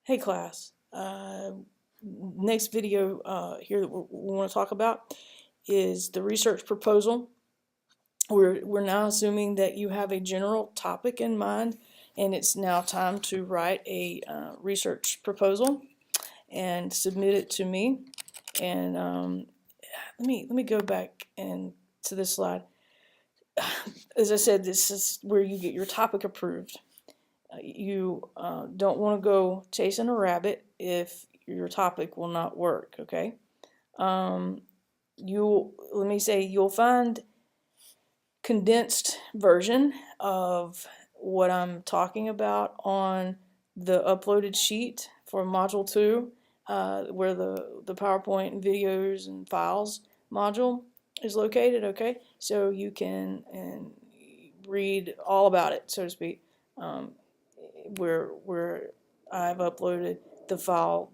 Hey class, next video here that we want to talk about is the research proposal. We're now assuming that you have a general topic in mind, and it's now time to write a research proposal and submit it to me. And let me go back and to this slide. As I said, this is where you get your topic approved. You don't want to go chasing a rabbit if your topic will not work, okay? You'll find condensed version of what I'm talking about on the uploaded sheet for Module 2, where the PowerPoint and videos and files module is located, okay? So you can read all about it, so to speak. Where I've uploaded the file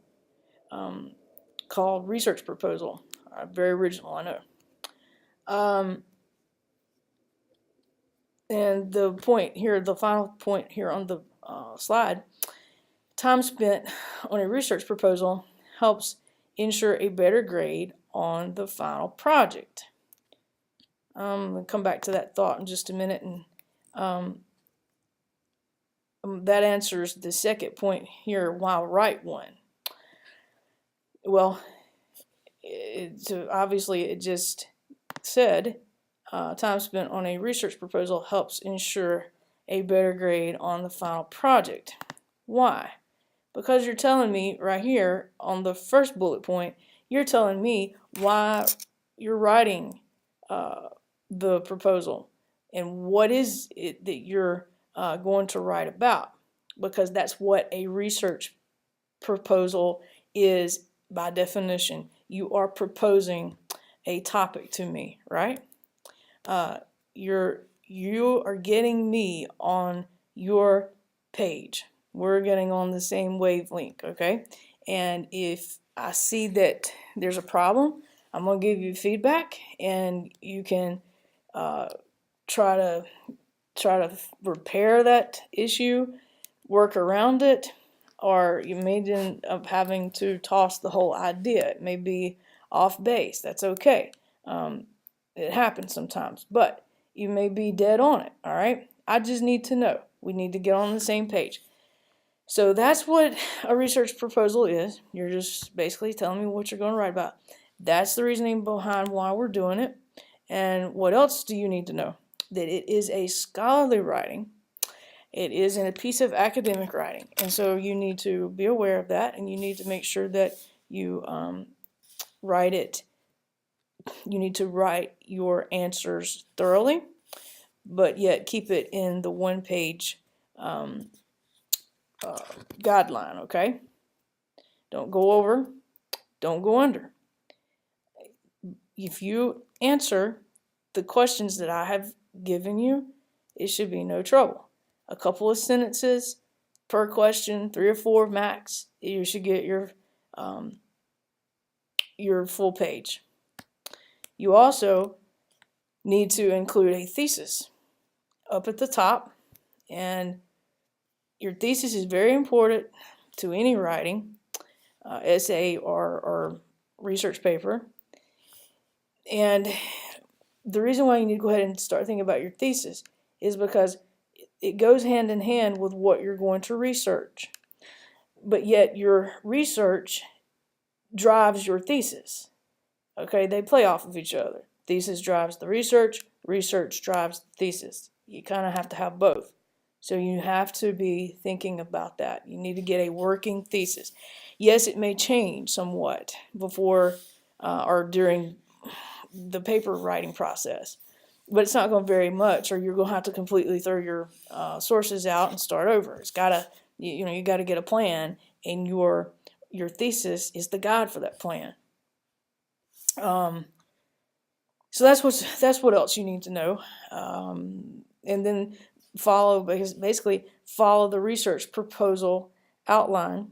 called research proposal. Very original, I know. And the point here, the final point here on the slide, time spent on a research proposal helps ensure a better grade on the final project. We'll come back to that thought in just a minute, and that answers the second point here, why write one? Well, obviously it just said time spent on a research proposal helps ensure a better grade on the final project. Why? Because you're telling me right here on the first bullet point, you're telling me why you're writing the proposal and what is it that you're going to write about, because that's what a research proposal is by definition. You are proposing a topic to me, right? You are getting me on your page. We're getting on the same wavelength, okay? And if I see that there's a problem, I'm gonna give you feedback, and you can try to repair that issue, work around it, or you may end up having to toss the whole idea. It may be off base. That's okay. It happens sometimes, but you may be dead on it, all right? I just need to know. We need to get on the same page. So that's what a research proposal is. You're just basically telling me what you're going to write about. That's the reasoning behind why we're doing it. And what else do you need to know? That it is a scholarly writing. It is in a piece of academic writing. And so you need to be aware of that, and you need to make sure that you write it. You need to write your answers thoroughly, but yet keep it in the one-page guideline, okay? Don't go over, don't go under. If you answer the questions that I have given you, it should be no trouble. A couple of sentences per question, 3 or 4 max, you should get your full page. You also need to include a thesis up at the top, and your thesis is very important to any writing, essay or research paper. And the reason why you need to go ahead and start thinking about your thesis is because it goes hand in hand with what you're going to research. But yet your research drives your thesis. Okay, they play off of each other. Thesis drives the research, research drives the thesis. You kind of have to have both. So you have to be thinking about that. You need to get a working thesis. Yes, it may change somewhat before or during the paper writing process, but it's not going to vary much, or you're going to have to completely throw your sources out and start over. It's gotta, you got to get a plan, and your thesis is the guide for that plan. So that's what else you need to know, and then basically follow the research proposal outline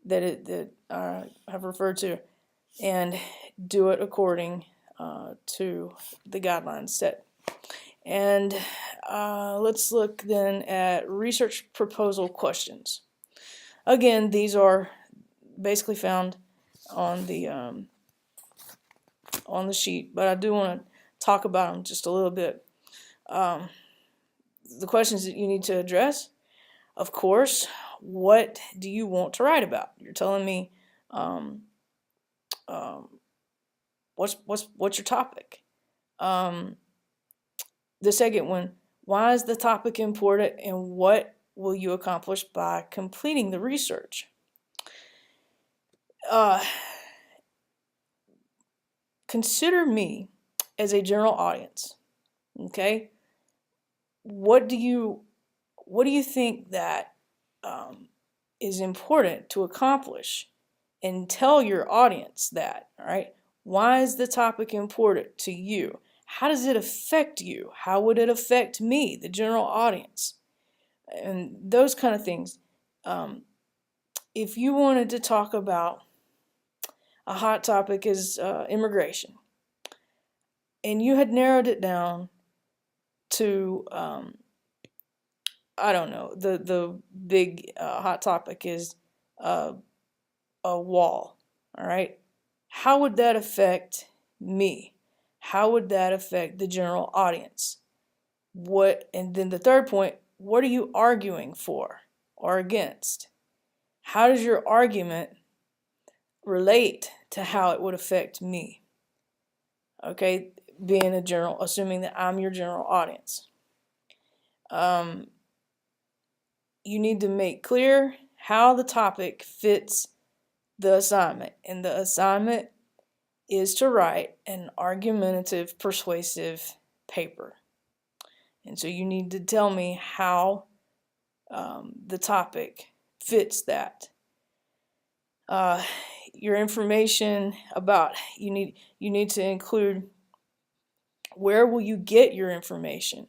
that I have referred to, and do it according to the guidelines set. And let's look then at research proposal questions. again, these are basically found on the sheet, but I do want to talk about them just a little bit. The questions that you need to address, of course, what do you want to write about? You're telling me what's your topic? The second one, why is the topic important, and what will you accomplish by completing the research? Consider me as a general audience. Okay, what do you think that is important to accomplish, and tell your audience that. All right, why is the topic important to you? How does it affect you? How would it affect me, the general audience? And those kind of things. If you wanted to talk about a hot topic is immigration, and you had narrowed it down to I don't know, the big hot topic is a wall. All right, how would that affect me? How would that affect the general audience? And then the third point, what are you arguing for or against? How does your argument relate to how it would affect me? Okay, being a general, assuming that I'm your general audience. You need to make clear how the topic fits the assignment, and the assignment is to write an argumentative, persuasive paper. And so you need to tell me how the topic fits that. Your information about, you need to include, where will you get your information?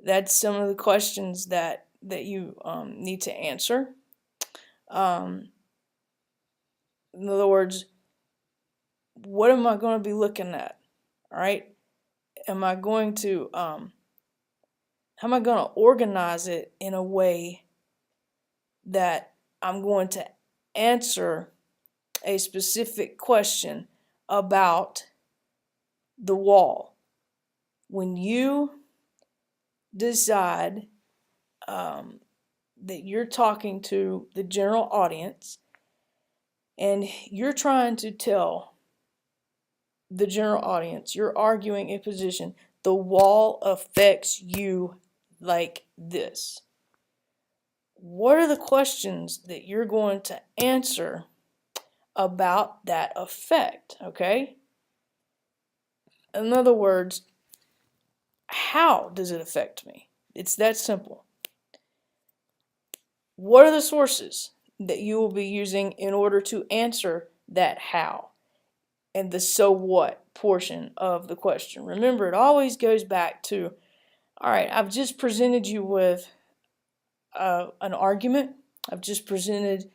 That's some of the questions that you need to answer. In other words, what am I going to be looking at? All right, am I going to how am I going to organize it in a way that I'm going to answer a specific question about the wall? When you decide that you're talking to the general audience and you're trying to tell the general audience, you're arguing a position, the wall affects you like this. What are the questions that you're going to answer about that effect? Okay? In other words, how does it affect me? It's that simple. What are the sources that you will be using in order to answer that how and the so what portion of the question? Remember, it always goes back to, all right, I've just presented you with an argument. I've just presented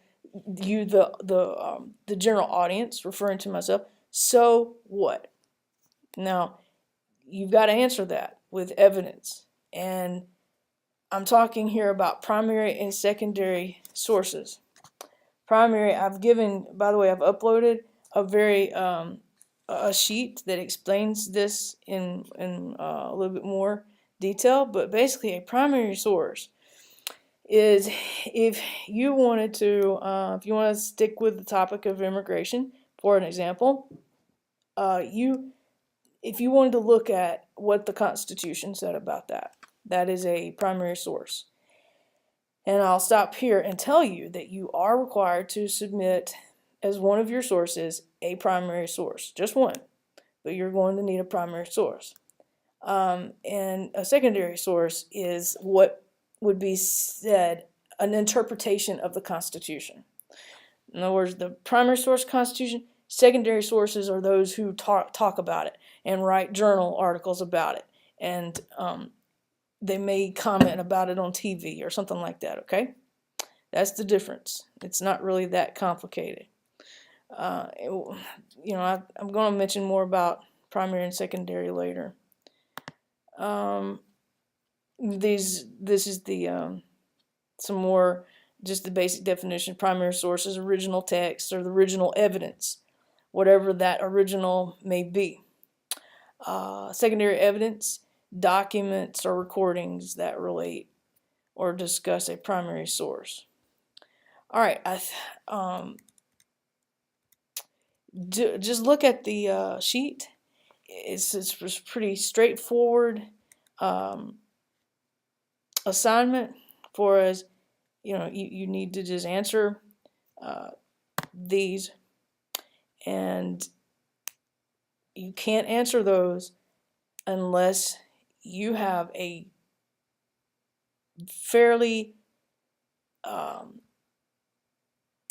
you the general audience, referring to myself. So what? Now, you've got to answer that with evidence. And I'm talking here about primary and secondary sources. Primary, I've given, by the way, I've uploaded a sheet that explains this in a little bit more detail. But basically, a primary source is, if you wanted to stick with the topic of immigration, for an example, if you wanted to look at what the Constitution said about that, that is a primary source. And I'll stop here and tell you that you are required to submit as one of your sources a primary source, just one, but you're going to need a primary source. And a secondary source is what would be said an interpretation of the Constitution. In other words, the primary source Constitution, secondary sources are those who talk about it and write journal articles about it, and they may comment about it on TV or something like that. Okay, that's the difference. It's not really that complicated. I'm going to mention more about primary and secondary later. This is the some more just the basic definition. Primary source is original text or the original evidence, whatever that original may be. Secondary evidence, documents or recordings that relate or discuss a primary source. All right, just look at the sheet. It's pretty straightforward assignment for us. You need to just answer these, and you can't answer those unless you have a fairly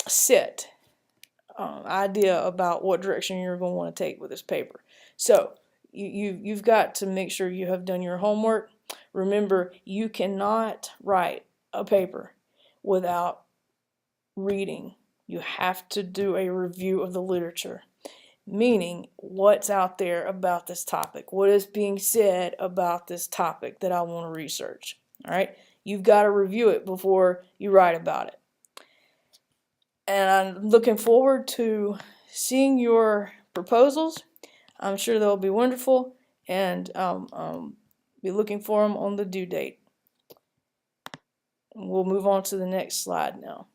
set idea about what direction you're going to want to take with this paper. So you've got to make sure you have done your homework. Remember, you cannot write a paper without reading. You have to do a review of the literature, meaning what's out there about this topic, what is being said about this topic that I want to research. All right, you've got to review it before you write about it. And I'm looking forward to seeing your proposals. I'm sure they'll be wonderful, and be looking for them on the due date. We'll move on to the next slide now.